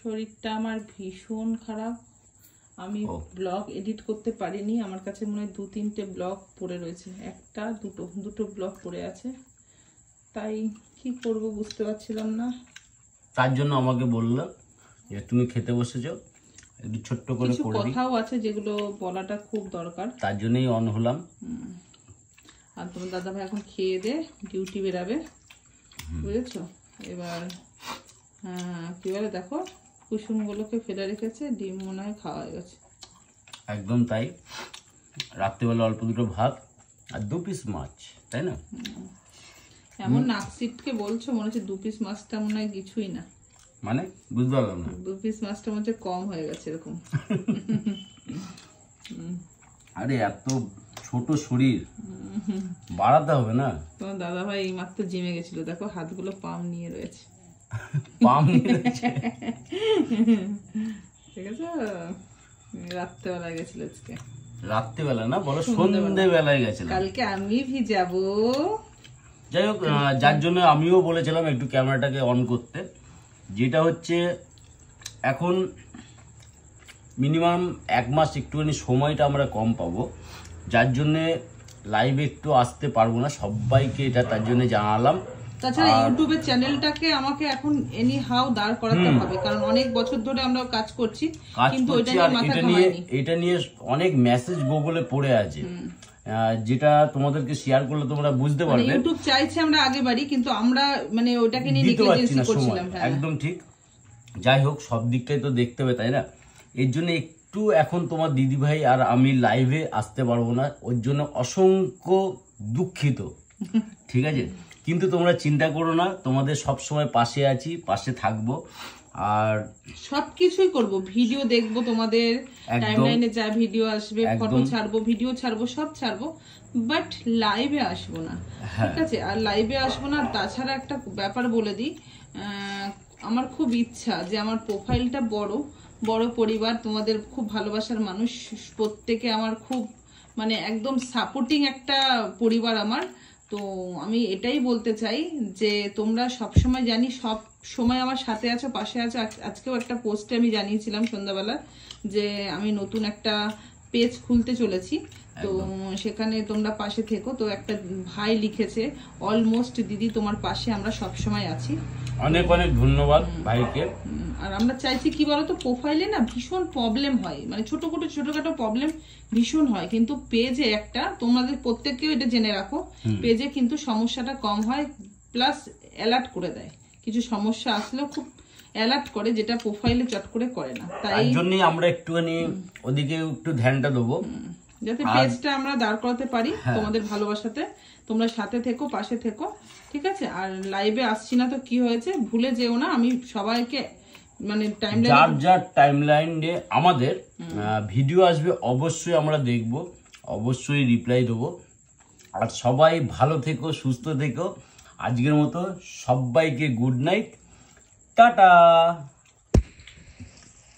শরীরটা আমার ভীষণ খারাপ। আমি ব্লগ এডিট করতে পারিনি। আমার কাছে মনে হয় 2-3টে ব্লগ পড়ে রয়েছে, একটা দুটো ব্লগ পড়ে আছে, তাই কি করব বুঝতে পারছিলাম না। তার জন্য আমাকে বললো যে তুমি খেতে বসেছো, একটু ছোট্ট করে কিছু করে দিই। কথাও আছে যেগুলো বলাটা খুব দরকার, তার জন্যই অন হলাম। আর তোমার দাদা ভাই এখন খেয়ে দে ডিউটি বেরাবে, বুঝেছো? এবার কি বলে দেখো, কুসুমগুলোকে ফেলে রেখেছে, ডিম মনে হয় খাওয়া হয়ে গেছে। একদম তাই, রাত্রিবেলা অল্প দুটো ভাত আর 2 পিস মাছ, তাই না? এমন নাকসিটকে বলছো, মনে হচ্ছে 2 পিস মাছটা মনে হয় কিছুই না। মানে বুঝতে পারলাম না। 2 পিস মাছটা মনে হচ্ছে কম হয়ে গেছে এরকম। আরে এত ছোট শরীর, বাড়াতে হবে না? তোমার দাদা ভাই এই মাত্র জিমে গেছিল, দেখো হাতগুলো পাম নিয়ে রয়েছে। পাম নিয়ে রয়েছে, ঠিক আছে? রাত্রেবেলায় গেছিল আজকে। রাত্রিবেলা না, বলো সন্ধ্যেবেলায় গেছিলাম। কালকে আমি ভিজাবো। যাই হোক, যার জন্য আমিও বলেছিলাম একটু ক্যামেরাটাকে অন করতে। যেটা হচ্ছে এখন মিনিমাম 1 মাস একটুখানি সময়টা আমরা কম পাবো, যার জন্যে লাইভে একটু আসতে পারবো না। সবাইকে এটা তার জন্য জানালাম। তাছাড়া ইউটিউবের চ্যানেলটাকে আমাকে এখন এনি হাউ দাঁড় করাতে হবে, কারণ অনেক বছর ধরে আমরা কাজ করছি, কিন্তু এটা নিয়ে অনেক মেসেজ গুগলে পড়ে আছে, যেটা তোমাদেরকে শেয়ার করলে তোমরা বুঝতে পারবে। ইউটিউব চাইছে আমরা আগে বাড়ি, কিন্তু আমরা মানে ওটাকে নিয়ে নেগলিজেন্সি করছিলাম। একদম ঠিক। যাই হোক, সব দিকটাই তো দেখতে হবে, তাই না? এর জন্য একটু এখন তোমার দিদি ভাই আর আমি লাইভে আসতে পারবো না, ওর জন্য অসংখ্য দুঃখিত, ঠিক আছে? কিন্তু তোমরা চিন্তা করো না, তোমাদের সব সময় পাশে আছি, পাশে থাকবো, আর সবকিছুই করব। ভিডিও দেখবো, তোমাদের টাইমলাইনে যা ভিডিও আসবে, ফটো ছাড়বো, ভিডিও ছাড়বো, সব ছাড়বো, বাট লাইভে আসবো না, ঠিক আছে? আর লাইভে আসবো না। তাছাড়া একটা ব্যাপার বলে দিই, আমার খুব ইচ্ছা যে আমার প্রোফাইলটা বড় পরিবার, তোমাদের খুব ভালোবাসার মানুষ প্রত্যেকে, আমার খুব মানে একদম সাপোর্টিং একটা পরিবার আমার। তো আমি এটাই বলতে চাই যে তোমরা সব সময়, জানি সব সময় আমার সাথে আছো, পাশে আছো। আজকেও একটা পোস্টে আমি জানিয়েছিলাম সন্ধ্যাবেলা যে আমি নতুন একটা পেজ খুলতে চলেছি, তো সেখানে তোমরা পাশে থেকো। তো একটা ভাই লিখেছে, অলমোস্ট দিদি তোমার পাশে আমরা সব সময় আছি। অনেক অনেক ধন্যবাদ ভাইকে। আর আমরা চাইছি কি বলতো, প্রোফাইলে না ভীষণ প্রবলেম হয়, মানে ছোটখাটো প্রবলেম ভীষণ হয়, কিন্তু পেজে একটা, তোমাদের প্রত্যেককেও এটা জেনে রাখো, পেজে কিন্তু সমস্যাটা কম হয়, প্লাস অ্যালার্ট করে দেয়। কিছু সমস্যা আসলেও খুব অ্যালার্ট করে, যেটা প্রোফাইলে চট করে করে না। তাই জন্যই আমরা একটুখানি ওদিকে একটু ধ্যানটা দেবো, যাতে পেজটা আমরা দাঁড় করাতে পারি তোমাদের ভালোবাসাতে। তোমরা সাথে থেকো, পাশে থেকো, ঠিক আছে? আর লাইভে আসছি না তো কি হয়েছে, ভুলে যেও না। আমি সবাইকে মানে যার টাইমলাইনে আমাদের ভিডিও আসবে, অবশ্যই আমরা দেখব, অবশ্যই রিপ্লাই দেবো। আর সবাই ভালো থেকো, সুস্থ থেকো। আজকের মতো সবাইকে গুড নাইট, টাটা।